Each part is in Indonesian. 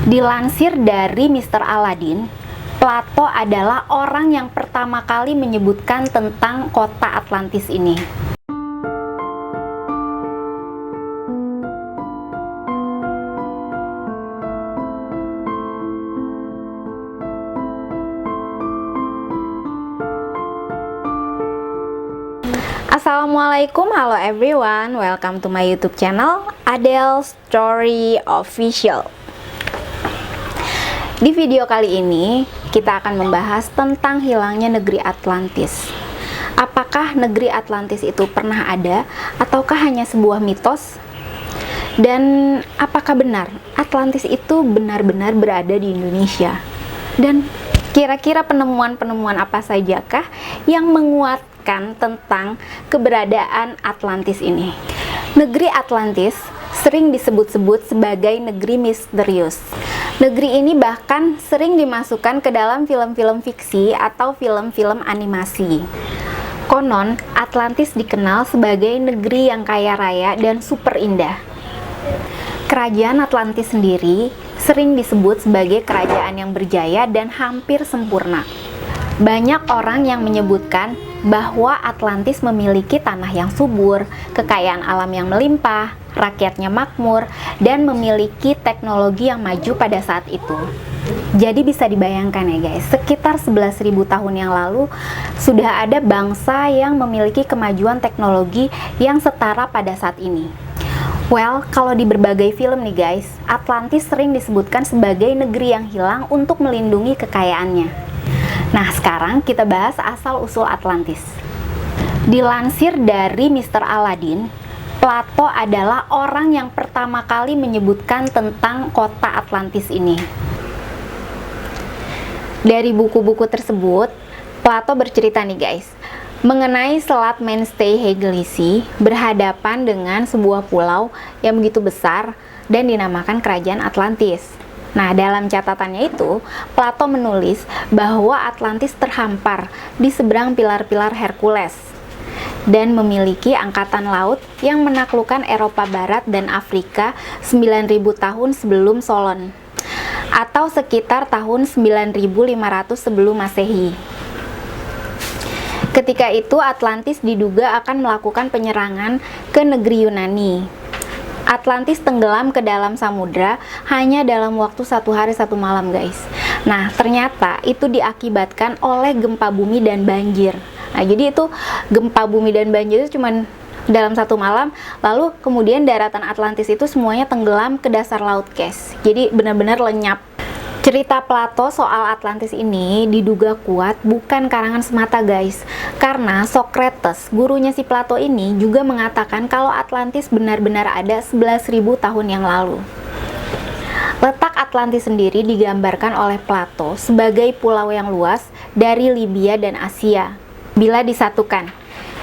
Dilansir dari Mr. Aladin, Plato adalah orang yang pertama kali menyebutkan tentang kota Atlantis ini. Assalamualaikum, halo everyone, welcome to my YouTube channel Adele Story Official. Di video kali ini kita akan membahas tentang hilangnya negeri Atlantis. Apakah negeri Atlantis itu pernah ada ataukah hanya sebuah mitos? Dan apakah benar Atlantis itu benar-benar berada di Indonesia? Dan kira-kira penemuan-penemuan apa sajakah yang menguatkan tentang keberadaan Atlantis ini? Negeri Atlantis sering disebut-sebut sebagai negeri misterius. Negeri ini bahkan sering dimasukkan ke dalam film-film fiksi atau film-film animasi. Konon, Atlantis dikenal sebagai negeri yang kaya raya dan super indah. Kerajaan Atlantis sendiri sering disebut sebagai kerajaan yang berjaya dan hampir sempurna. Banyak orang yang menyebutkan bahwa Atlantis memiliki tanah yang subur, kekayaan alam yang melimpah, rakyatnya makmur, dan memiliki teknologi yang maju pada saat itu. Jadi bisa dibayangkan ya guys, sekitar 11.000 tahun yang lalu sudah ada bangsa yang memiliki kemajuan teknologi yang setara pada saat ini. Well, kalau di berbagai film nih guys, Atlantis sering disebutkan sebagai negeri yang hilang untuk melindungi kekayaannya. Nah, sekarang kita bahas asal-usul Atlantis. Dilansir dari Mr. Aladin, Plato adalah orang yang pertama kali menyebutkan tentang kota Atlantis ini. Dari buku-buku tersebut, Plato bercerita nih guys, mengenai Selat Menstei Hegelisi berhadapan dengan sebuah pulau yang begitu besar dan dinamakan Kerajaan Atlantis. Nah, dalam catatannya itu, Plato menulis bahwa Atlantis terhampar di seberang pilar-pilar Hercules dan memiliki angkatan laut yang menaklukkan Eropa Barat dan Afrika 9.000 tahun sebelum Solon, atau sekitar tahun 9.500 sebelum Masehi. Ketika itu Atlantis diduga akan melakukan penyerangan ke negeri Yunani. Atlantis tenggelam ke dalam samudra hanya dalam waktu 1 hari 1 malam guys. Nah, ternyata itu diakibatkan oleh gempa bumi dan banjir. Nah, jadi itu gempa bumi dan banjir itu cuma dalam 1 malam, lalu kemudian daratan Atlantis itu semuanya tenggelam ke dasar laut guys. Jadi benar-benar lenyap. Cerita Plato soal Atlantis ini diduga kuat bukan karangan semata guys, karena Socrates, gurunya si Plato ini juga mengatakan kalau Atlantis benar-benar ada 11.000 tahun yang lalu. Letak Atlantis sendiri digambarkan oleh Plato sebagai pulau yang luas dari Libya dan Asia bila disatukan.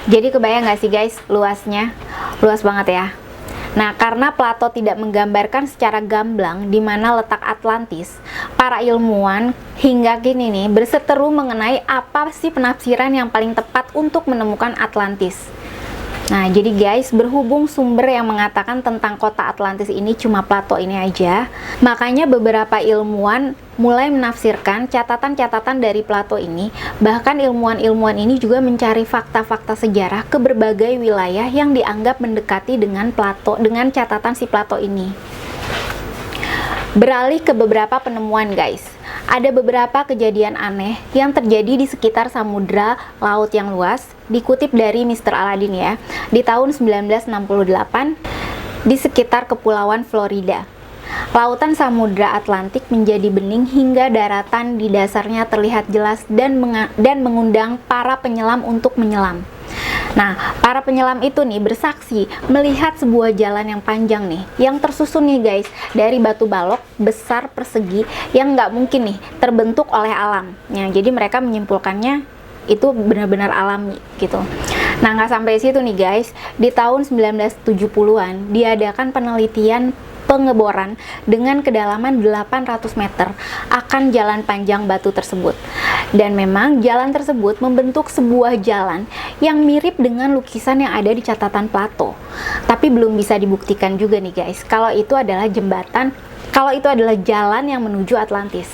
Jadi kebayang gak sih guys luasnya? Luas banget ya. Nah, karena Plato tidak menggambarkan secara gamblang di mana letak Atlantis, para ilmuwan hingga kini nih berseteru mengenai apa sih penafsiran yang paling tepat untuk menemukan Atlantis. Nah, jadi guys, berhubung sumber yang mengatakan tentang kota Atlantis ini cuma Plato ini aja, makanya beberapa ilmuwan mulai menafsirkan catatan-catatan dari Plato ini. Bahkan ilmuwan-ilmuwan ini juga mencari fakta-fakta sejarah ke berbagai wilayah yang dianggap mendekati dengan Plato, dengan catatan si Plato ini. Beralih ke beberapa penemuan guys. Ada beberapa kejadian aneh yang terjadi di sekitar samudra laut yang luas, dikutip dari Mr. Aladin ya, di tahun 1968 di sekitar Kepulauan Florida. Lautan Samudra Atlantik menjadi bening hingga daratan di dasarnya terlihat jelas dan mengundang para penyelam untuk menyelam. Nah, para penyelam itu nih bersaksi melihat sebuah jalan yang panjang nih, yang tersusun nih guys, dari batu balok besar persegi yang nggak mungkin nih terbentuk oleh alam. Nah, jadi mereka menyimpulkannya itu benar-benar alami gitu. Nah, nggak sampai situ nih guys, di tahun 1970-an diadakan penelitian pengeboran dengan kedalaman 800 meter akan jalan panjang batu tersebut. Dan memang jalan tersebut membentuk sebuah jalan yang mirip dengan lukisan yang ada di catatan Plato. Tapi belum bisa dibuktikan juga nih guys, kalau itu adalah jembatan kalau itu adalah jalan yang menuju Atlantis.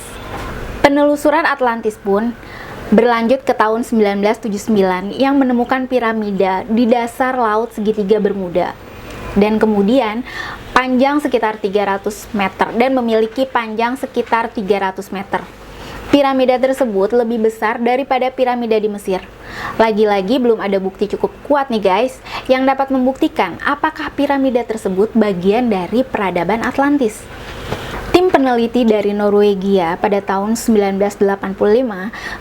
Penelusuran Atlantis pun berlanjut ke tahun 1979 yang menemukan piramida di dasar laut segitiga Bermuda. Dan kemudian panjang sekitar 300 meter dan memiliki panjang sekitar 300 meter. Piramida tersebut lebih besar daripada piramida di Mesir. Lagi-lagi belum ada bukti cukup kuat nih guys yang dapat membuktikan apakah piramida tersebut bagian dari peradaban Atlantis. Tim peneliti dari Norwegia pada tahun 1985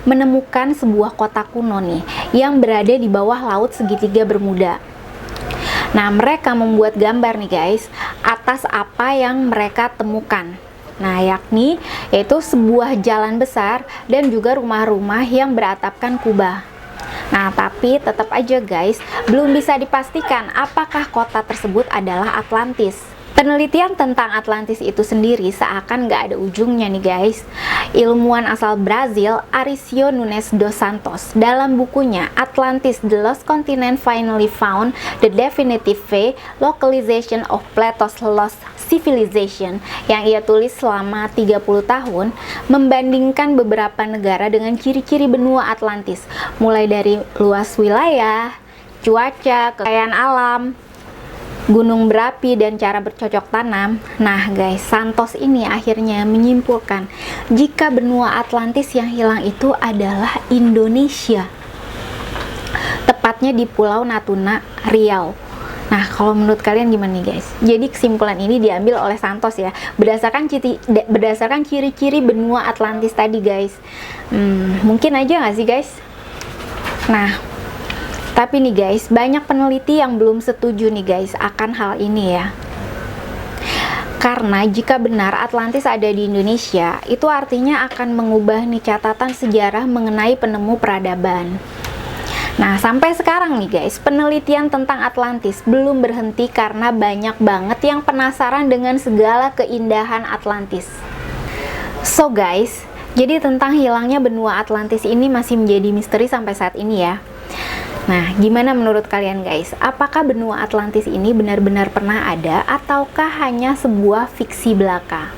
menemukan sebuah kota kuno nih yang berada di bawah laut segitiga Bermuda. Nah, mereka membuat gambar nih guys atas apa yang mereka temukan. Nah, yaitu sebuah jalan besar dan juga rumah-rumah yang beratapkan kubah. Nah, tapi tetap aja guys, belum bisa dipastikan apakah kota tersebut adalah Atlantis. Penelitian tentang Atlantis itu sendiri seakan nggak ada ujungnya nih guys. Ilmuwan asal Brazil, Aricio Nunes dos Santos, dalam bukunya Atlantis, The Lost Continent Finally Found, The Definitive Localization of Plato's Lost Civilization, yang ia tulis selama 30 tahun, membandingkan beberapa negara dengan ciri-ciri benua Atlantis, mulai dari luas wilayah, cuaca, kekayaan alam, gunung berapi, dan cara bercocok tanam. Nah guys, Santos ini akhirnya menyimpulkan jika benua Atlantis yang hilang itu adalah Indonesia, tepatnya di Pulau Natuna, Riau. Nah, kalau menurut kalian gimana nih guys? Jadi kesimpulan ini diambil oleh Santos ya, berdasarkan ciri-ciri benua Atlantis tadi guys. Mungkin aja nggak sih guys? Nah, tapi nih guys, banyak peneliti yang belum setuju nih guys akan hal ini ya. Karena jika benar Atlantis ada di Indonesia, itu artinya akan mengubah nih catatan sejarah mengenai penemu peradaban. Nah, sampai sekarang nih guys, penelitian tentang Atlantis belum berhenti karena banyak banget yang penasaran dengan segala keindahan Atlantis. So guys, jadi tentang hilangnya benua Atlantis ini masih menjadi misteri sampai saat ini ya. Nah, gimana menurut kalian guys? Apakah benua Atlantis ini benar-benar pernah ada ataukah hanya sebuah fiksi belaka?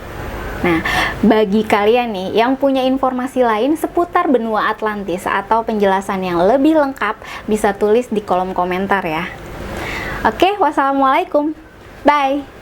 Nah, bagi kalian nih yang punya informasi lain seputar benua Atlantis atau penjelasan yang lebih lengkap, bisa tulis di kolom komentar ya. Oke, wassalamualaikum. Bye.